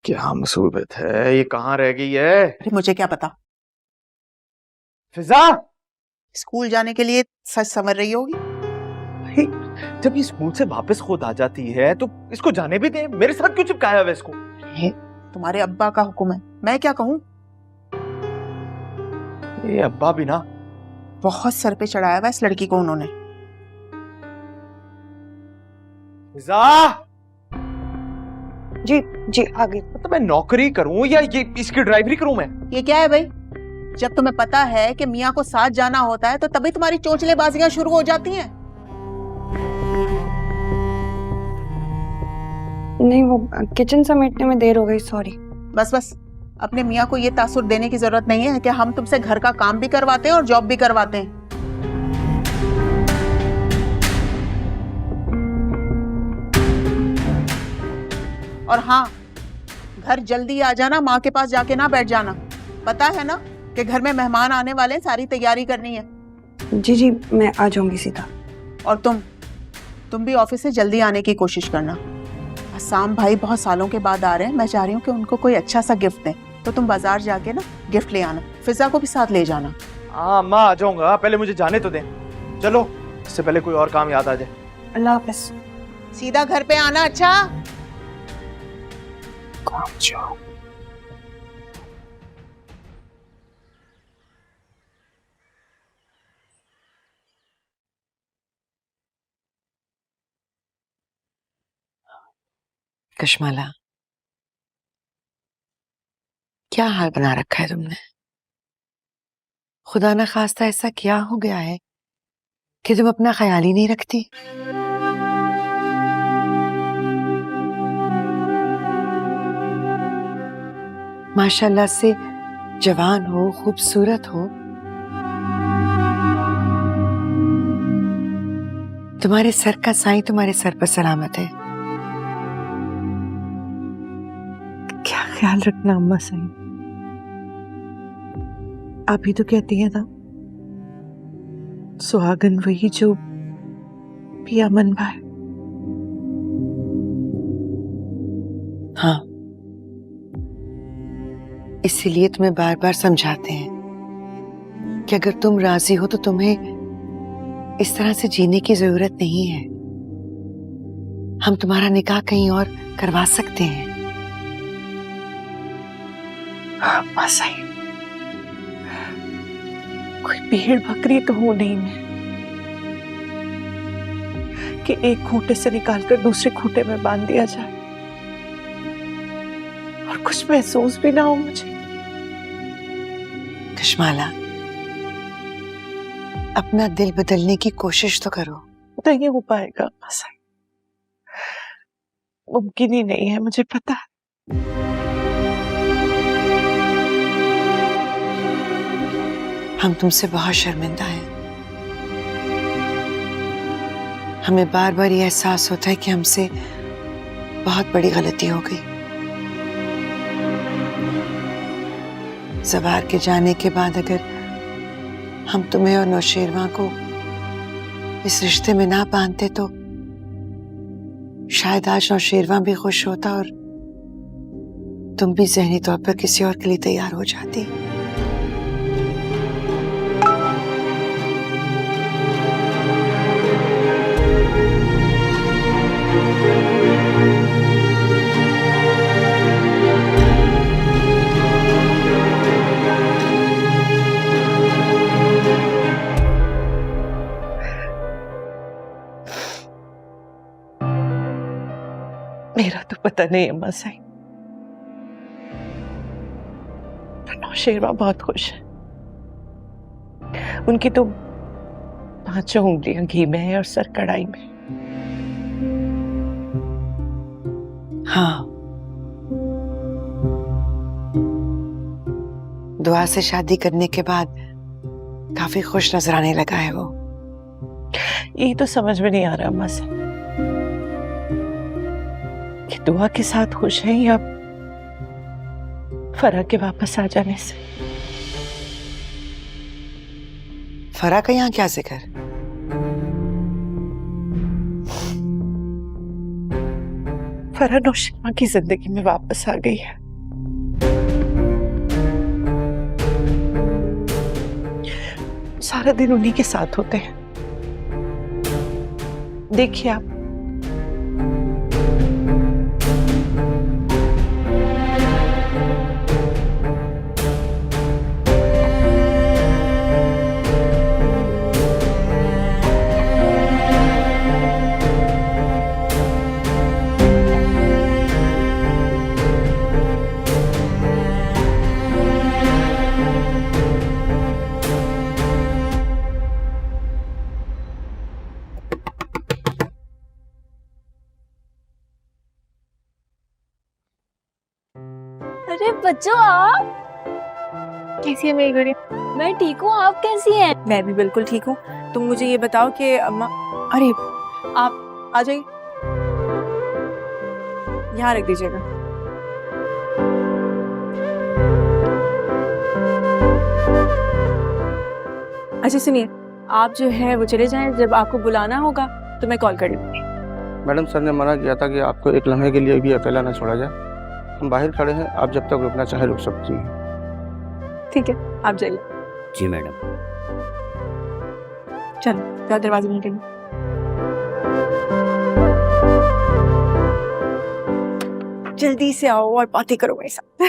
क्या मुसीबत है, ये कहाँ रह गई है? अरे मुझे क्या पता। फिजा, स्कूल जाने के लिए सच संवर रही होगी। भाई, जब ये स्कूल से वापस खुद आ जाती है तो इसको जाने भी दे। मेरे साथ क्यों चिपकाया हुआ इसको? तुम्हारे अब्बा का हुक्म है, मैं क्या कहूँ। ये अब्बा भी ना बहुत सर पे चढ़ाया हुआ इस लड़की को उन्होंने। फिजा, जी जी आगे। मतलब मैं नौकरी करूं या ये इसकी ड्राइवरी करूं मैं? ये क्या है भाई? जब तुम्हें पता है कि मियाँ को साथ जाना होता है तो तभी तुम्हारी चोंचलेबाजियां शुरू हो जाती हैं। नहीं, वो किचन समेटने में देर हो गई, सॉरी। बस बस, अपने मियाँ को ये तासुर देने की जरूरत नहीं है कि हम तुमसे घर का काम भी करवाते हैं और जॉब भी करवाते हैं। और हाँ, घर जल्दी आ जाना, माँ के पास जाके ना बैठ जाना। पता है ना कि घर में मेहमान आने वाले हैं, सारी तैयारी करनी है। जी जी, मैं आ जाऊंगी सीधा। और तुम भी ऑफिस से जल्दी आने की कोशिश करना। असाम भाई बहुत सालों के बाद आ रहे हैं, मैं चाह रही हूँ कि उनको कोई अच्छा सा गिफ्ट दें, तो तुम बाजार जाके ना गिफ्ट ले आना। फिजा को भी साथ ले जाना। हाँ माँ, आ जाऊंगा, पहले मुझे जाने तो दें। चलो, इससे पहले कोई और काम याद आ जाए। अल्लाह हाफिज। सीधा घर पे आना। अच्छा, कश्माला, क्या हाल बना रखा है तुमने? खुदा ना खास्ता ऐसा क्या हो गया है कि तुम अपना ख्याल ही नहीं रखती? माशाल्लाह से जवान हो, खूबसूरत हो, तुम्हारे सर का साईं तुम्हारे सर पर सलामत है। क्या ख्याल रखना अम्मा सही। आप ही तो कहती हैं ना, सुहागन वही जो पिया मन भाए। हाँ, इसीलिए तुम्हें बार बार समझाते हैं कि अगर तुम राजी हो तो तुम्हें इस तरह से जीने की जरूरत नहीं है। हम तुम्हारा निकाह कहीं और करवा सकते हैं। अम्मा सही, कोई भेड़ बकरी तो हूं नहीं मैं कि एक खूंटे से निकालकर दूसरे खूंटे में बांध दिया जाए और कुछ महसूस भी ना हो मुझे। कश्माला, अपना दिल बदलने की कोशिश तो करो। नहीं हो पाएगा अम्मा सही, मुमकिन ही नहीं है, मुझे पता है। हम तुमसे बहुत शर्मिंदा हैं। हमें बार बार ये एहसास होता है कि हमसे बहुत बड़ी गलती हो गई। ज़वार के जाने के बाद अगर हम तुम्हें और नौशेरवा को इस रिश्ते में ना बांधते तो शायद आज नौशेरवा भी खुश होता और तुम भी ज़हनी तौर पर किसी और के लिए तैयार हो जाती। मेरा तो पता नहीं अम्मा सही, पर नौशेरवा बहुत खुश है। उनकी तो 5 उंगलियां घी में है और सर कढ़ाई में। हाँ, दुआ से शादी करने के बाद काफी खुश नजर आने लगा है वो। यही तो समझ में नहीं आ रहा अम्मा से कि दुआ के साथ खुश है या फरा के वापस आ जाने से। फरा का यहाँ क्या जिक्र? फरहान और शिमा की जिंदगी में वापस आ गई है। सारा दिन उन्हीं के साथ होते हैं। देखिए आप, अरे बच्चों, आप कैसी है मेरी गुड़िया? मैं ठीक हूँ, आप कैसी हैं? मैं भी बिल्कुल ठीक हूँ। तुम मुझे ये बताओ कि अम्मा, अरे आप आ जाइए, यहाँ रख दीजिएगा। अच्छा सुनिए, आप जो है वो चले जाएं, जब आपको बुलाना होगा तो मैं कॉल कर लूँगी। मैडम, सर ने मना किया था कि आपको एक लम्हे के लिए भी अकेला ना छोड़ा जाए। हम बाहर खड़े हैं, आप जब तक रुकना चाहे रुक सकती हैं। ठीक है, आप जाइए। जी मैडम। चलो जाओ, दरवाजे में निकलिए। जल्दी से आओ और बातें करो मेरे साथ।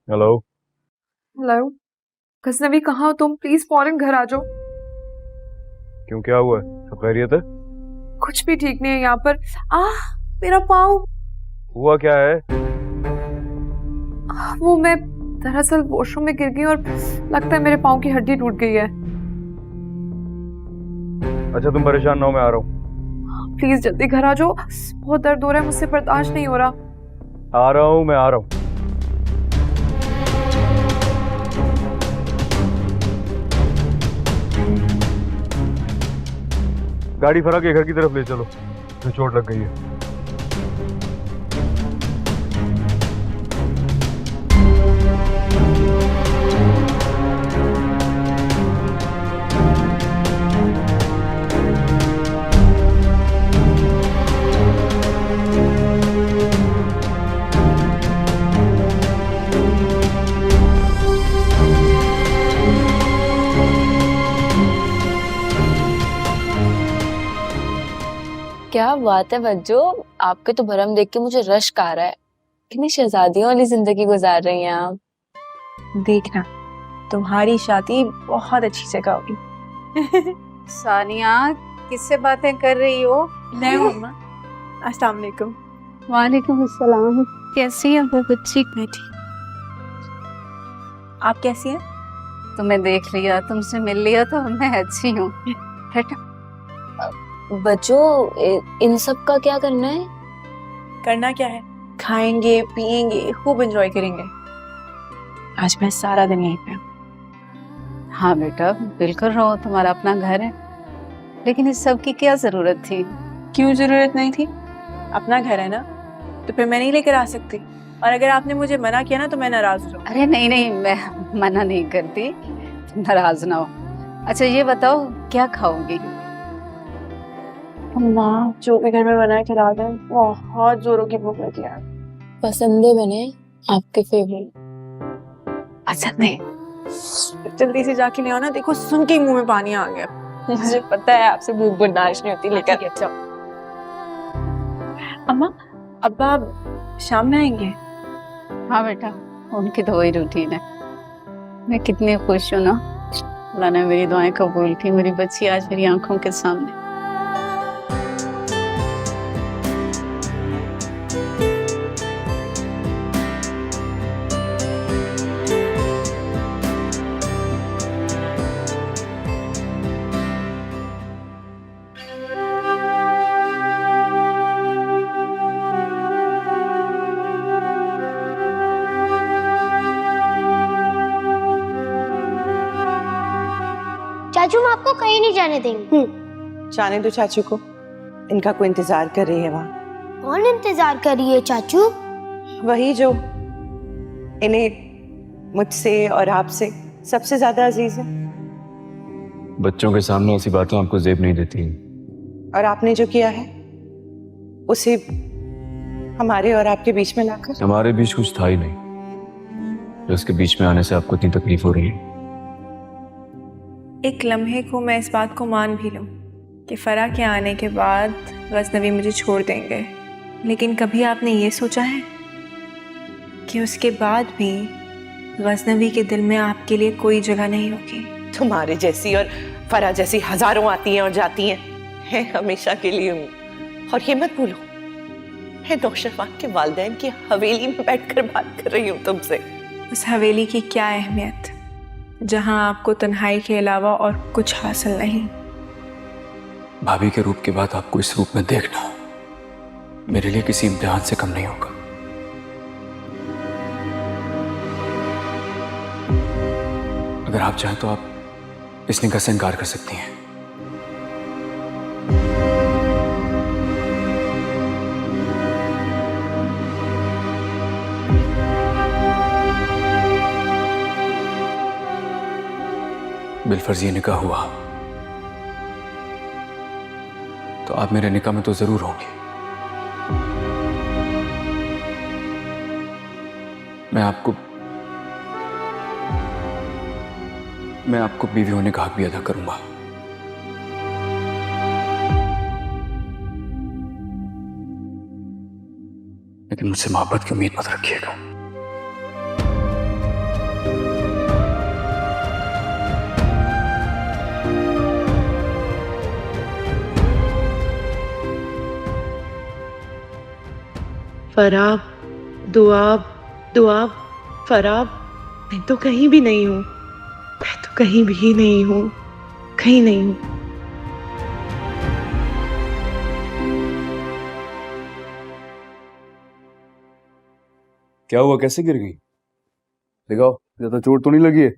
हेलो। हेलो, गजनवी कहाँ हो तुम? प्लीज फौरन घर आ जाओ। क्यों, क्या हुआ है? सब खैरियत है? कुछ भी ठीक नहीं है यहाँ पर। मेरा पाँव। हुआ क्या है? वो मैं दरअसल वॉशरूम में गिर गई और लगता है मेरे पाँव की हड्डी टूट गई है। अच्छा तुम परेशान ना हो, मैं आ रहा हूँ। प्लीज जल्दी घर आ जाओ, बहुत दर्द हो रहा है, मुझसे बर्दाश्त नहीं हो रहा। आ रहा हूँ, मैं आ रहा हूँ। गाड़ी फरा के घर की तरफ ले चलो, तो चोट लग गई है। क्या बात है बच्चों, आपके तो भरम देख के मुझे रश्क आ रहा है। कितनी शहजादियों वाली जिंदगी गुजार रही हैं आप। देखना, तुम्हारी शादी बहुत अच्छी जगह होगी। सानिया, किससे बातें कर रही हो? मैं हूँ अम्मा। अस्सलाम वालेकुम। वालेकुम अस्सलाम। कैसी है वो बच्ची? बैठी। आप कैसी हैं? तुम्हें देख लिया, तुमसे मिल लिया तो मैं अच्छी हूँ। बच्चों, इन सब का क्या करना है? करना क्या है, खाएंगे पिएंगे, खूब एंजॉय करेंगे। आज मैं सारा दिन यहीं पे हूँ। हाँ बेटा, बिल्कुल रहो, तुम्हारा अपना घर है। लेकिन इस सब की क्या जरूरत थी? क्यों जरूरत नहीं थी? अपना घर है ना, तो फिर मैं नहीं लेकर आ सकती। और अगर आपने मुझे मना किया ना तो मैं नाराज हो जाऊंगी। अरे नहीं नहीं, मैं मना नहीं करती, नाराज ना हो। अच्छा ये बताओ, क्या खाओगी? अम्मा, जो भी घर में बना है खिला दें, बहुत जोरों की भूख लगी है। पसंदे बने आपके फेवरेट। अच्छा नहीं, जल्दी से जाके ले आओ ना, देखो सुन के ही मुंह में पानी आ गया। मुझे पता है आपसे भूख बर्दाश्त नहीं होती, लेकर अच्छा। अम्मा, अब्बा शाम में आएंगे? हाँ बेटा, उनकी तो वही रूटीन है। मैं कितनी खुश हूँ ना, अल्लाह ने मेरी दुआएं कबूल की, मेरी बच्ची आज मेरी आंखों के सामने। चाचू, हम आपको कहीं नहीं जाने देंगे। जाने दो चाचू को, इनका कोई इंतजार कर रही है वहाँ। कौन इंतजार कर रही है चाचू? वही जो इन्हें मुझसे और आपसे सबसे ज्यादा अजीज है। बच्चों के सामने ऐसी बातें आपको जेब नहीं देती। और आपने जो किया है उसे हमारे और आपके बीच में लाकर। हमारे बीच कुछ था ही नहीं, जो उसके बीच में आने से आपको इतनी तकलीफ हो रही है। एक लम्हे को मैं इस बात को मान भी लूं कि फरा के आने के बाद गजनवी मुझे छोड़ देंगे, लेकिन कभी आपने ये सोचा है कि उसके बाद भी गजनवी के दिल में आपके लिए कोई जगह नहीं होगी? तुम्हारे जैसी और फरा जैसी हजारों आती हैं और जाती हैं हमेशा के लिए हूँ। और ये मत भूलो, मैं नौशरवान के वालिदैन की हवेली में बैठकर बात कर रही हूँ तुमसे। उस हवेली की क्या अहमियत जहाँ आपको तन्हाई के अलावा और कुछ हासिल नहीं। भाभी के रूप के बाद आपको इस रूप में देखना मेरे लिए किसी इम्तिहान से कम नहीं होगा। अगर आप चाहें तो आप इस निकाह से इनकार कर सकती हैं। बिलफर्ज ये निकाह हुआ तो आप मेरे निकाह में तो जरूर होंगे। मैं आपको बीवी होने का हक भी अदा करूंगा। लेकिन मुझसे मोहब्बत की उम्मीद मत रखिएगा। फराब, दुआब, दुआब, फराब, मैं तो कहीं भी नहीं हूँ, मैं तो कहीं भी नहीं हूँ, कहीं नहीं हूँ। क्या हुआ, कैसे गिर गई? दिखाओ, ज्यादा चोट तो नहीं लगी है?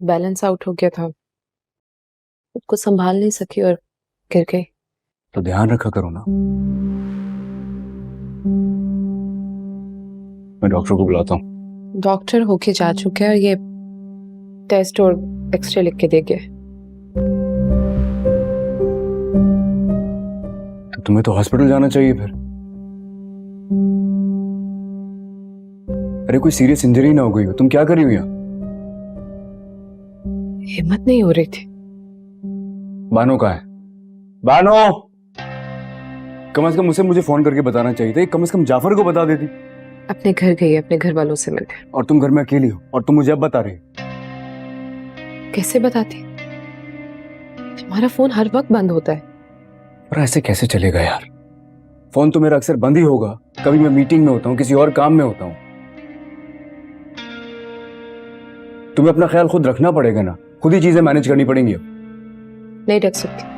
बैलेंस आउट हो गया था, खुद को संभाल नहीं सकी और गिर गई। तो ध्यान रखा करो ना। मैं डॉक्टर को बुलाता हूँ। डॉक्टर होके जा चुके हैं, ये टेस्ट और एक्सरे लिख के दे गए। तो तुम्हें तो हॉस्पिटल जाना चाहिए फिर। अरे कोई सीरियस इंजरी ना हो गई हो, तुम क्या कर रही हो यहाँ? हिम्मत नहीं हो रही थी। बानो कहाँ है? बानो! कम से कम उसे मुझे फोन करके बताना चाहिए था, कम से कम जाफर को बता देती। अपने घर गई, अपने घर वालों से मिलकर। और तुम घर में अकेली हो और तुम मुझे अब बता रही हो? कैसे बताती? तुम्हारा फोन हर वक्त बंद होता है। पर ऐसे कैसे चलेगा यार? फोन तो मेरा अक्सर बंद ही होगा, कभी मैं मीटिंग में होता हूँ, किसी और काम में होता हूँ। तुम्हें अपना ख्याल खुद रखना पड़ेगा ना, खुद ही चीजें मैनेज करनी पड़ेंगी। अब नहीं रख सकती।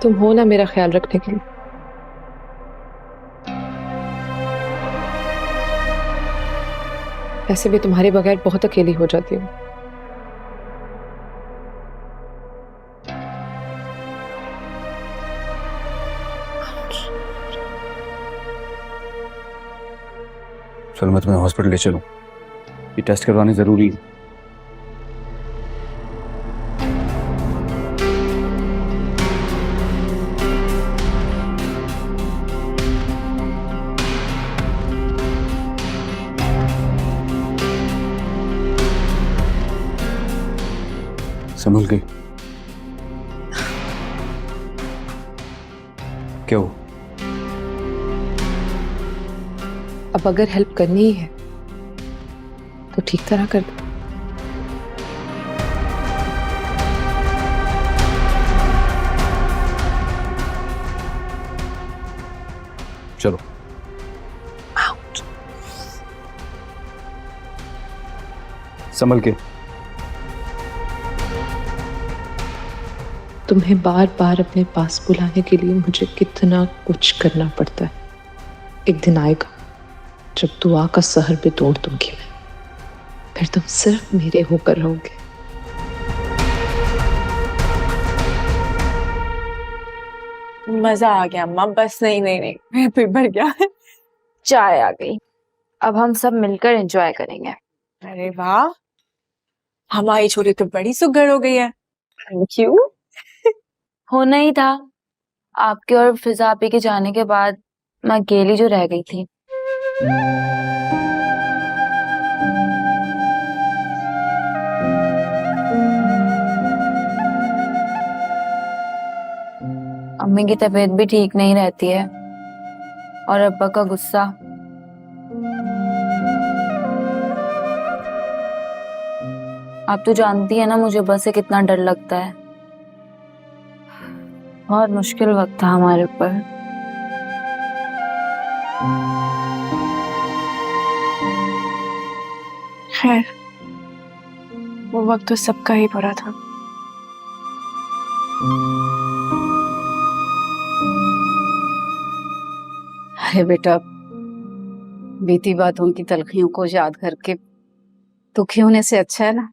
तुम हो ना मेरा ख्याल रखने के लिए। ऐसे भी तुम्हारे बगैर बहुत अकेली हो जाती हूँ। चलो मैं तुम्हें हॉस्पिटल ले चलूं, ये टेस्ट करवाने जरूरी है। संभल गई? क्या हो? अब अगर हेल्प करनी ही है तो ठीक तरह कर दो। चलो। संभल के। तुम्हें बार बार अपने पास बुलाने के लिए मुझे कितना कुछ करना पड़ता है। एक दिन आएगा जब दुआ का सहर भी तोड़ दूंगी मैं, फिर तुम सिर्फ मेरे होकर रहोगे। मजा आ गया अम्मा, बस नहीं नहीं नहीं, मैं पेट भर गया। चाय आ गई, अब हम सब मिलकर एंजॉय करेंगे। अरे वाह, हमारी छोरी तो बड़ी सुघड़ हो गई है। Thank you. होना ही था, आपके और फिजा आपी के जाने के बाद मैं अकेली जो रह गई थी। अम्मी की तबीयत भी ठीक नहीं रहती है और अब्बा का गुस्सा। आप तो जानती है ना मुझे बस से कितना डर लगता है। बहुत मुश्किल वक्त था हमारे ऊपर। खैर, वो वक्त तो सबका ही बुरा था। अरे बेटा, बीती बातों की तलखियों को याद करके दुखी होने से अच्छा है ना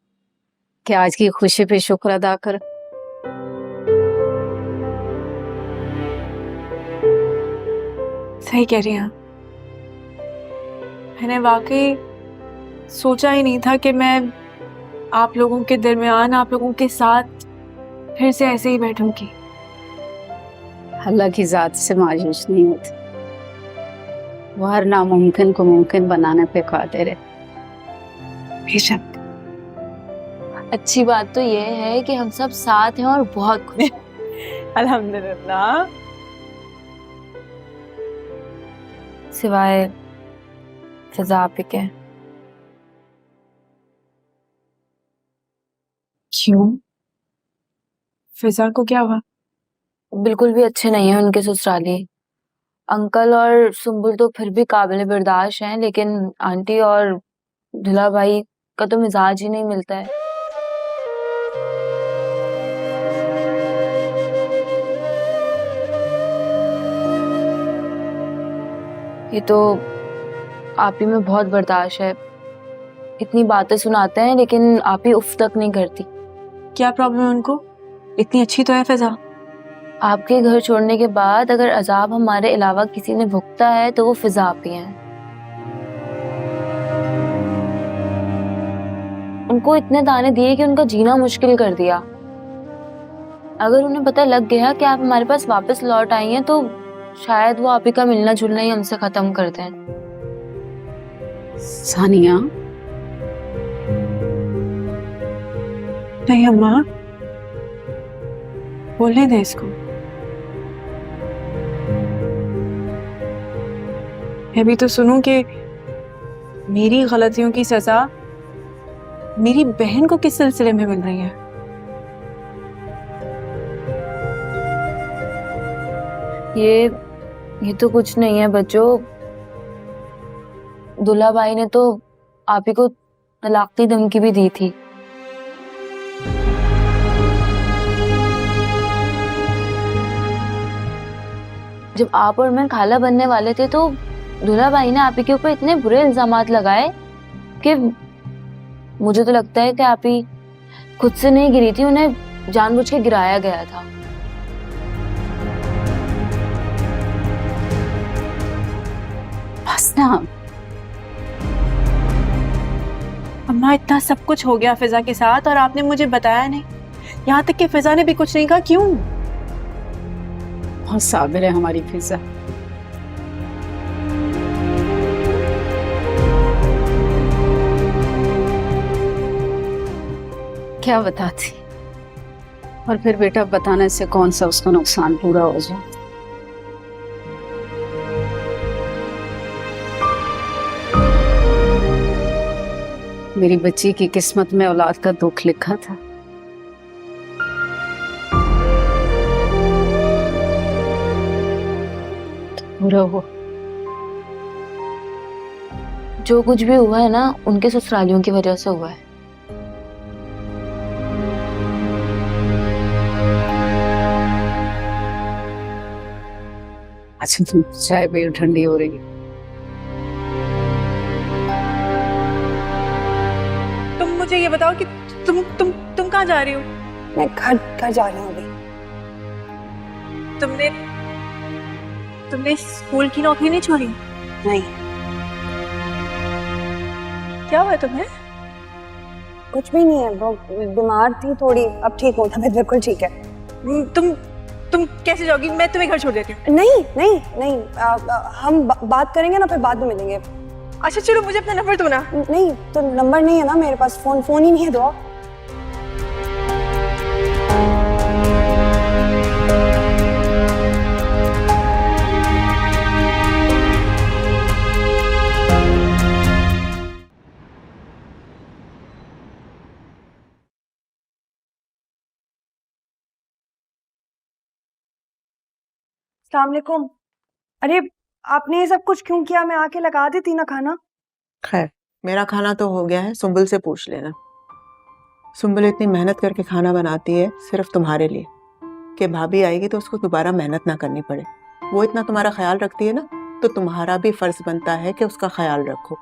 कि आज की खुशी पे शुक्र अदा कर। सही कह रही हैं। मैंने वाकई सोचा ही नहीं था कि मैं आप लोगों के दरमियान, आप लोगों के साथ फिर से ऐसे ही बैठूंगी। अल्लाह की जात से मायूस नहीं होती, वो हर नामुमकिन को मुमकिन बनाने पे कादिर है। बेशक। अच्छी बात तो ये है कि हम सब साथ हैं और बहुत खुश हैं। अल्हम्दुलिल्लाह। सिवाय फिजा आपी के। क्यों? फिजा को क्या हुआ? बिल्कुल भी अच्छे नहीं है उनके ससुराली। अंकल और सुम्बुल तो फिर भी काबिल बर्दाश्त हैं, लेकिन आंटी और दुल्हा भाई का तो मिजाज ही नहीं मिलता है। ये तो आप ही में बहुत बर्दाश्त है। इतनी बातें सुनाते हैं लेकिन आप ही उफ तक नहीं करती। क्या प्रॉब्लम है उनको? इतनी अच्छी तो है फिजा। आपके घर छोड़ने के बाद अगर अजाब हमारे अलावा किसी ने भुगता है तो वो फिजा आप ही हैं। उनको इतने ताने दिए कि उनका जीना मुश्किल कर दिया। अगर उन्हें पता लग गया कि आप हमारे पास वापस लौट आई हैं तो शायद वो आप ही का मिलना जुलना ही हमसे खत्म कर दें। सानिया, नहीं अम्मा, बोलने दे इसको। मैं भी तो सुनूं कि मेरी गलतियों की सजा मेरी बहन को किस सिलसिले में मिल रही है। ये तो कुछ नहीं है बच्चों। दुल्हा भाई ने तो आप ही को तलाक की धमकी भी दी थी। जब आप और मैं खाला बनने वाले थे तो दुल्हा भाई ने आप ही के ऊपर इतने बुरे इल्जामात लगाए कि मुझे तो लगता है कि आप ही खुद से नहीं गिरी थी, उन्हें जानबूझ के गिराया गया था। बस ना अम्मा, इतना सब कुछ हो गया फिजा के साथ और आपने मुझे बताया नहीं। यहाँ तक कि फिजा ने भी कुछ नहीं कहा। क्यों? बहुत साबिर है हमारी फिजा। क्या बताती, और फिर बेटा बताने से कौन सा उसका नुकसान पूरा हो जाए। मेरी बच्ची की किस्मत में औलाद का दुख लिखा था। पूरा हुआ। जो कुछ भी हुआ है ना उनके ससुरालियों की वजह से हुआ है। अच्छा, तुम चाय पी, ठंडी हो रही है। तुम मुझे ये बताओ कि तुम कहाँ जा रही हो? मैं घर जा रही हूँ। तुमने तुमने स्कूल की नौकरी नहीं छोड़ी? नहीं, क्या हुआ तुम्हें? कुछ भी नहीं है, वो बीमार थी थोड़ी, अब ठीक हूँ, तबीयत बिल्कुल ठीक है। तुम कैसे जाओगी? मैं तुम्हें घर छोड़ देती हूँ। नहीं नहीं नहीं, हम बात करेंगे ना, फिर बाद में मिलेंगे। अच्छा चलो, मुझे अपना नंबर दो ना। नहीं तो नंबर नहीं है ना मेरे पास, फोन ही नहीं है। दो अस्सलाम वालेकुम। अरे आपने ये सब कुछ क्यों किया? मैं आके लगा देती ना खाना। खैर, मेरा खाना तो हो गया है, सुंबल से पूछ लेना। सुंबल इतनी मेहनत करके खाना बनाती है सिर्फ तुम्हारे लिए, कि भाभी आएगी तो उसको दोबारा मेहनत ना करनी पड़े। वो इतना तुम्हारा ख्याल रखती है ना, तो तुम्हारा भी फर्ज बनता है कि उसका ख्याल रखो।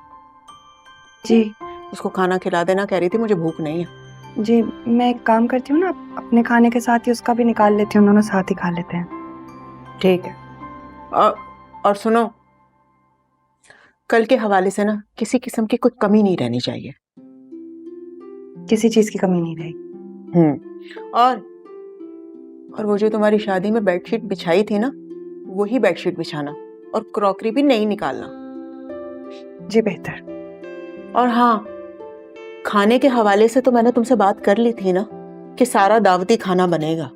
जी उसको खाना खिला देना, कह रही थी मुझे भूख नहीं है। जी, मैं एक काम करती हूँ ना, अपने खाने के साथ ही उसका भी निकाल लेती हूँ, दोनों साथ ही खा लेते हैं। ठीक है। और सुनो, कल के हवाले से ना किसी किस्म की कोई कमी नहीं रहनी चाहिए। किसी चीज की कमी नहीं रहेगी। और वो जो तुम्हारी शादी में बेडशीट बिछाई थी ना, वही बेडशीट बिछाना, और क्रॉकरी भी नहीं निकालना। जी बेहतर। और हाँ, खाने के हवाले से तो मैंने तुमसे बात कर ली थी ना कि सारा दावती खाना बनेगा,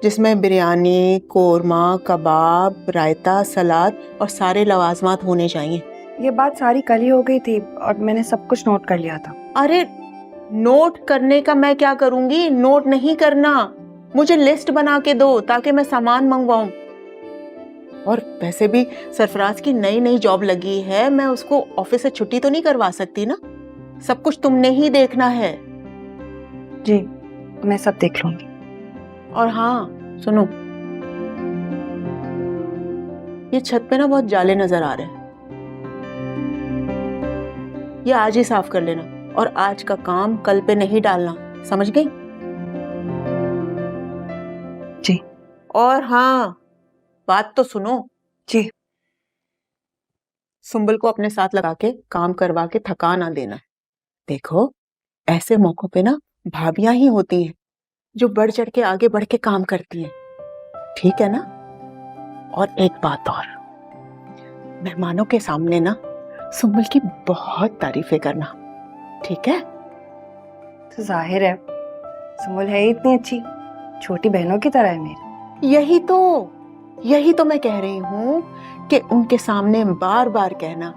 जिसमें बिरयानी, कोरमा, कबाब, रायता, सलाद और सारे लवाजमात होने चाहिए। ये बात सारी कल ही हो गई थी और मैंने सब कुछ नोट कर लिया था। अरे नोट करने का मैं क्या करूंगी? नोट नहीं करना, मुझे लिस्ट बना के दो ताकि मैं सामान मंगवाऊं। और वैसे भी सरफराज की नई नई जॉब लगी है, मैं उसको ऑफिस से छुट्टी तो नहीं करवा सकती ना। सब कुछ तुमने ही देखना है। जी मैं सब देख लूंगी। और हाँ सुनो, ये छत पे ना बहुत जाले नजर आ रहे हैं, ये आज ही साफ कर लेना, और आज का काम कल पे नहीं डालना, समझ गई? जी। और हाँ, बात तो सुनो। जी। सुंबल को अपने साथ लगा के काम करवा के थका ना देना। देखो, ऐसे मौकों पे ना भाभियां ही होती हैं जो बढ़ चढ़ के आगे बढ़ के काम करती हैं, ठीक है ना? और एक बात और, मेहमानों के सामने ना सुंबल की बहुत तारीफें करना, ठीक है? तो जाहिर है, सुंबल है ही इतनी अच्छी, छोटी बहनों की तरह है मेरी। यही तो मैं कह रही हूँ कि उनके सामने बार बार कहना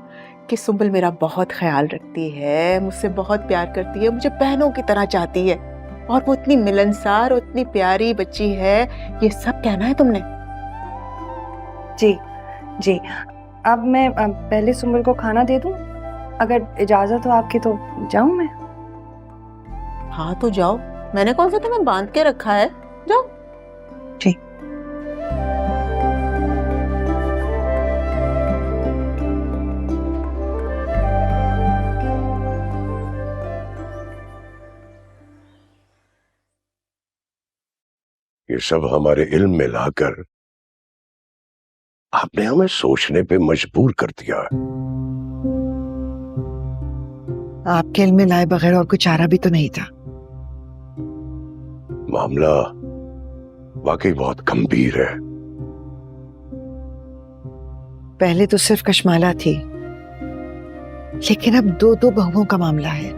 कि सुंबल मेरा बहुत ख्याल रखती है, मुझसे बहुत प्यार करती है, मुझे बहनों की तरह चाहती है, और वो इतनी मिलनसार और इतनी प्यारी बच्ची है, ये सब कहना है तुमने। जी जी। अब मैं पहले सुंबल को खाना दे दूं? अगर इजाजत हो आपकी तो जाऊं मैं? हाँ तो जाओ, मैंने कौन सा तुम्हें बांध के रखा है, जाओ। जी। ये सब हमारे इल्म में लाकर आपने हमें सोचने पे मजबूर कर दिया। आपके इल्म में लाए बगैर और कोई चारा भी तो नहीं था। मामला वाकई बहुत गंभीर है। पहले तो सिर्फ कशमाला थी, लेकिन अब दो बहुओं का मामला है।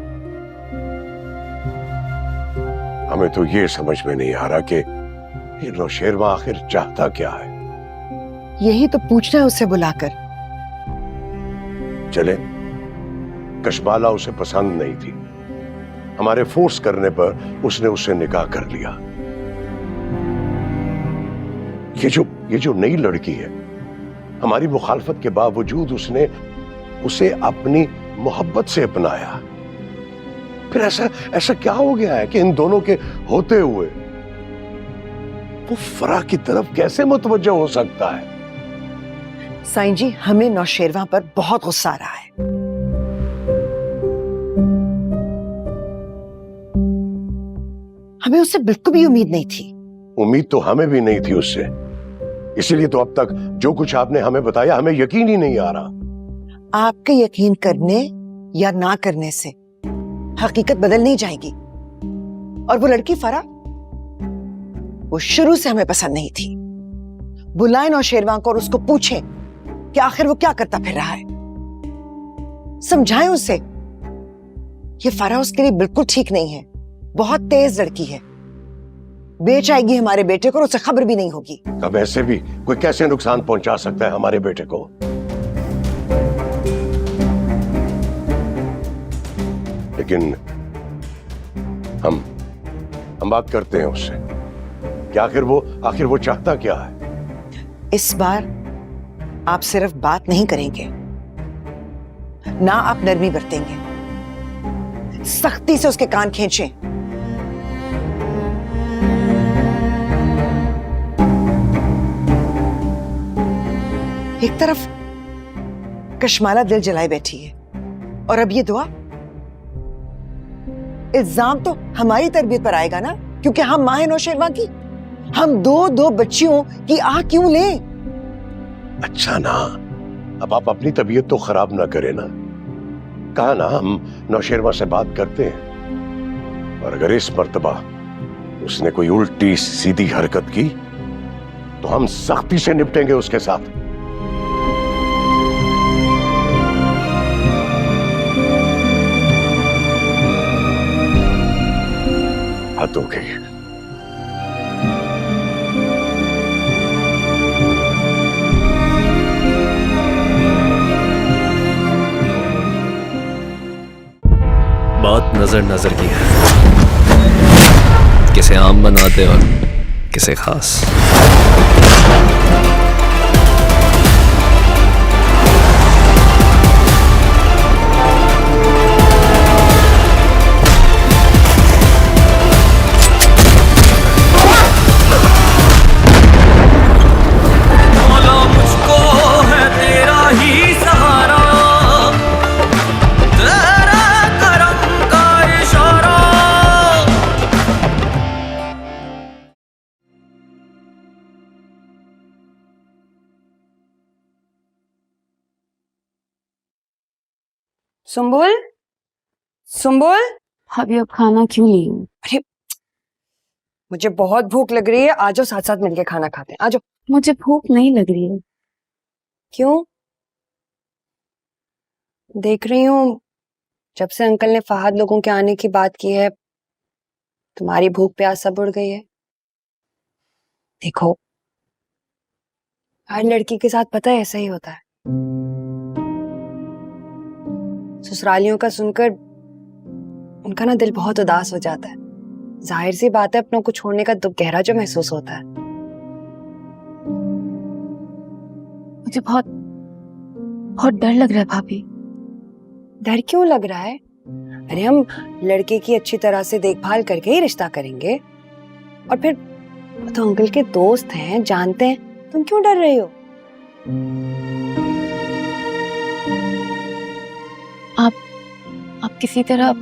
हमें तो ये समझ में नहीं आ रहा कि ये नौशेरवा आखिर चाहता क्या है। यही तो पूछना है उससे बुलाकर। चले, कशमाला उसे पसंद नहीं थी, हमारे फोर्स करने पर उसने उससे निकाह कर लिया। ये जो नई लड़की है, हमारी मुखालफत के बावजूद उसने उसे अपनी मोहब्बत से अपनाया। फिर ऐसा क्या हो गया है कि इन दोनों के होते हुए वो फराह की तरफ कैसे मुतवज्जह हो सकता है? साईं जी, हमें नौशेरवा पर बहुत गुस्सा आ रहा है। हमें उससे बिल्कुल भी उम्मीद नहीं थी। उम्मीद तो हमें भी नहीं थी उससे, इसीलिए तो अब तक जो कुछ आपने हमें बताया हमें यकीन ही नहीं आ रहा। आपके यकीन करने या ना करने से हकीकत बदल नहीं जाएगी। और वो लड़की फरा, वो शुरू से हमें पसंद नहीं थी। बुलाएं नौशेरवां को और उसको पूछें कि आखिर वो क्या करता फिर रहा है। समझाएं उसे ये फरा उसके लिए बिल्कुल ठीक नहीं है, बहुत तेज लड़की है, बेच आएगी हमारे बेटे को और उसे खबर भी नहीं होगी। अब ऐसे भी कोई कैसे नुकसान पहुंचा सकता है हमारे बेटे को? लेकिन हम बात करते हैं उससे कि आखिर वो चाहता क्या है। इस बार आप सिर्फ बात नहीं करेंगे, ना आप नरमी बरतेंगे, सख्ती से उसके कान खींचें। एक तरफ कशमाला दिल जलाए बैठी है और अब ये दुआ। इल्जाम तो हमारी तरबियत पर आएगा ना, क्योंकि हम मां हैं नौशेरवां की। हम दो बच्चियों की आह क्यों लें? अच्छा ना, अब आप अपनी तबीयत तो खराब ना करें ना। कहा ना हम नौशेरवां से बात करते हैं, और अगर इस मर्तबा उसने कोई उल्टी सीधी हरकत की तो हम सख्ती से निपटेंगे उसके साथ। हद हो गई। बात नजर नजर की है, किसे आम बनाते और किसे खास। सुम्बुल, सुम्बुल, भाभी अब खाना क्यों ली हूँ? अरे मुझे बहुत भूख लग रही है, आ जाओ साथ साथ मिलके खाना खाते हैं। आ जाओ। मुझे भूख नहीं लग रही है। क्यों? देख रही हूँ जब से अंकल ने फहद लोगों के आने की बात की है, तुम्हारी भूख प्यास सब उड़ गई है। देखो, हर लड़की के साथ पता है ऐसा ही होता है। ससुरालियों का सुनकर उनका ना दिल बहुत उदास हो जाता है। जाहिर सी बात है, अपनों को छोड़ने का दुख गहरा जो महसूस होता है। मुझे बहुत बहुत डर लग रहा है भाभी। डर क्यों लग रहा है? अरे हम लड़के की अच्छी तरह से देखभाल करके ही रिश्ता करेंगे, और फिर तो अंकल के दोस्त हैं, जानते हैं, तुम क्यों डर रही हो? आप किसी तरह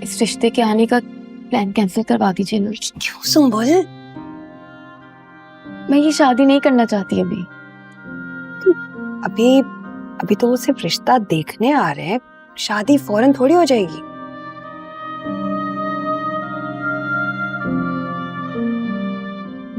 इस रिश्ते के आने का प्लान कैंसिल करवा दीजिए ना। क्यों सुम्बुल? मैं ये शादी नहीं करना चाहती अभी। अभी तो वो सिर्फ रिश्ता देखने आ रहे हैं, शादी फौरन थोड़ी हो जाएगी।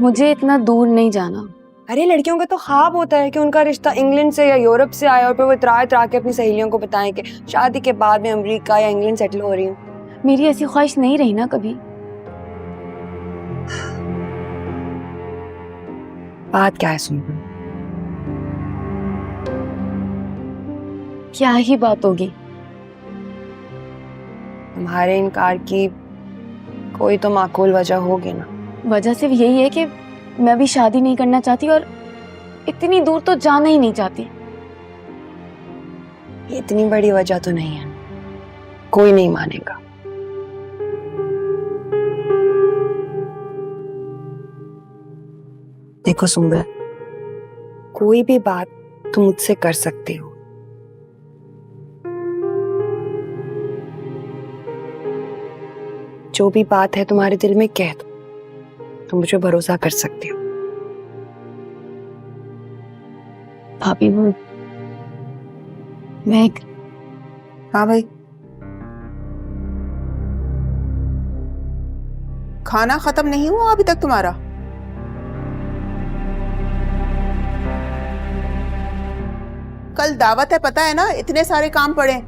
मुझे इतना दूर नहीं जाना। अरे लड़कियों का तो ख्वाब होता है कि उनका रिश्ता इंग्लैंड से या यूरोप से आए और फिर वो इतरा के अपनी सहेलियों को बताएं कि शादी के बाद में अमेरिका या इंग्लैंड सेटल हो रही हूँ। मेरी ऐसी ख्वाहिश नहीं रही ना कभी। बात क्या है सुम्बुल? क्या ही बात होगी? तुम्हारे इनकार की कोई तो माकूल वजह होगी ना। वजह सिर्फ यही है कि मैं भी शादी नहीं करना चाहती और इतनी दूर तो जाना ही नहीं चाहती। इतनी बड़ी वजह तो नहीं है, कोई नहीं मानेगा। देखो सुम्बुल, कोई भी बात तुम मुझसे कर सकती हो। जो भी बात है तुम्हारे दिल में कह दो, तुम मुझे भरोसा कर सकते हो। भाभी वो मैं हाँ भाई, खाना खत्म नहीं हुआ अभी तक तुम्हारा? कल दावत है पता है ना, इतने सारे काम पड़े।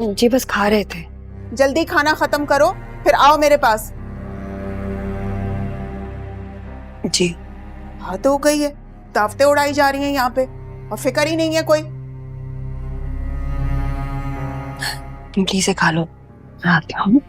जी बस खा रहे थे। जल्दी खाना खत्म करो फिर आओ मेरे पास। जी हद हो गई है, दावतें उड़ाई जा रही हैं यहाँ पे और फिक्र ही नहीं है कोई। इडली से खा लो, मैं आती हूँ।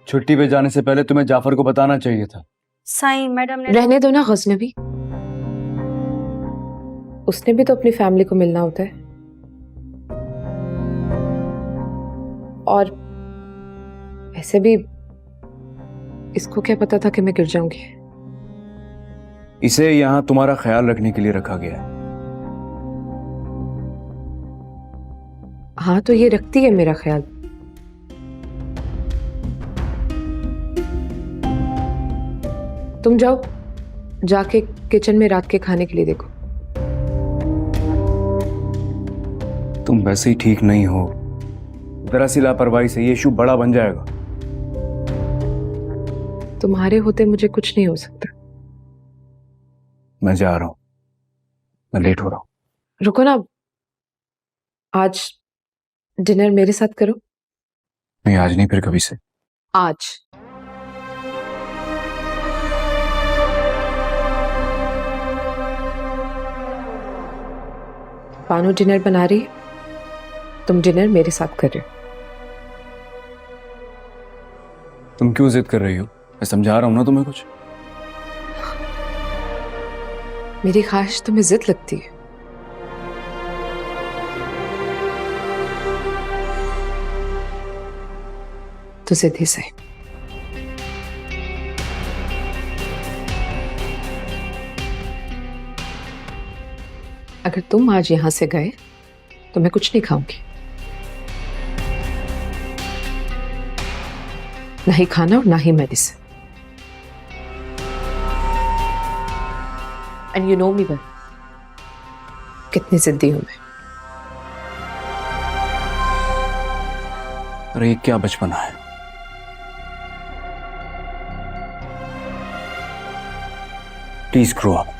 छुट्टी पे जाने से पहले तुम्हें जाफर को बताना चाहिए था। साईं मैडम ने रहने दो ना गजनबी, उसने भी तो अपनी फैमिली को मिलना होता है। और वैसे भी इसको क्या पता था कि मैं गिर जाऊंगी। इसे यहाँ तुम्हारा ख्याल रखने के लिए रखा गया है। हाँ तो ये रखती है मेरा ख्याल। तुम जाओ, जाके किचन में रात के खाने के लिए देखो। तुम वैसे ही ठीक नहीं हो, जरा सी लापरवाही से ये इशू बड़ा बन जाएगा। तुम्हारे होते मुझे कुछ नहीं हो सकता। मैं जा रहा हूं, मैं लेट हो रहा हूं। रुको ना, आज डिनर मेरे साथ करो। नहीं आज नहीं, फिर कभी से। आज पानो डिनर बना रही है, तुम डिनर मेरे साथ कर रहे हो। तुम क्यों जिद कर रही हो? मैं समझा रहा हूं ना तुम्हें कुछ। मेरी ख्वाहिश तुम्हें जिद लगती है। तो जिद ही सही। अगर तुम आज यहां से गए तो मैं कुछ नहीं खाऊंगी, ना ही खाना और ना ही medicine. And you know me well, कितनी जिद्दी हूं मैं। अरे ये क्या बचपना है। Please grow up.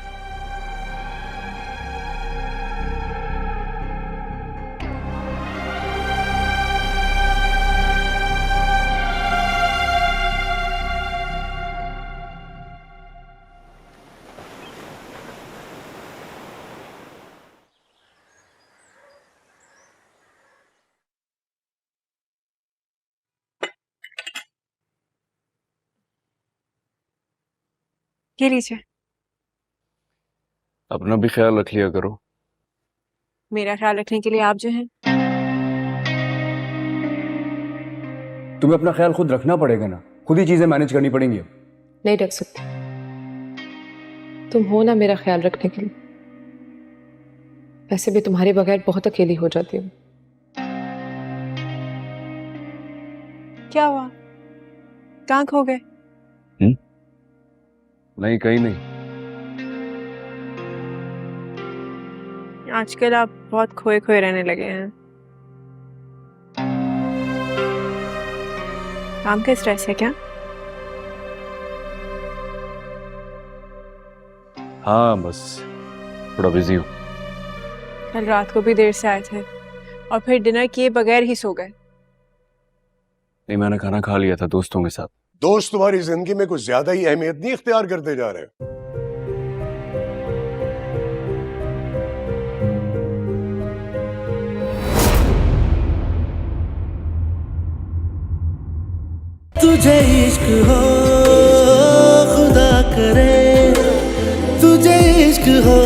ये लीजिए। अपना भी ख्याल रख लिया करो। मेरा ख्याल रखने के लिए आप जो हैं। तुम्हें अपना ख्याल खुद रखना पड़ेगा ना, खुद ही चीजें मैनेज करनी पड़ेंगी। नहीं रख सकती, तुम हो ना मेरा ख्याल रखने के लिए। वैसे भी तुम्हारे बगैर बहुत अकेली हो जाती हूँ। क्या हुआ, कहाँ खो गए? नहीं कहीं नहीं। आजकल आप बहुत खोए खोए रहने लगे हैं। काम का स्ट्रेस है क्या? हाँ बस थोड़ा बिजी हूँ। कल रात को भी देर से आए थे और फिर डिनर किए बगैर ही सो गए। नहीं मैंने खाना खा लिया था दोस्तों के साथ। दोस्त तुम्हारी जिंदगी में कुछ ज्यादा ही अहमियत नहीं इख्तियार करते जा रहे। तुझे इश्क हो खुदा करे, तुझे इश्क हो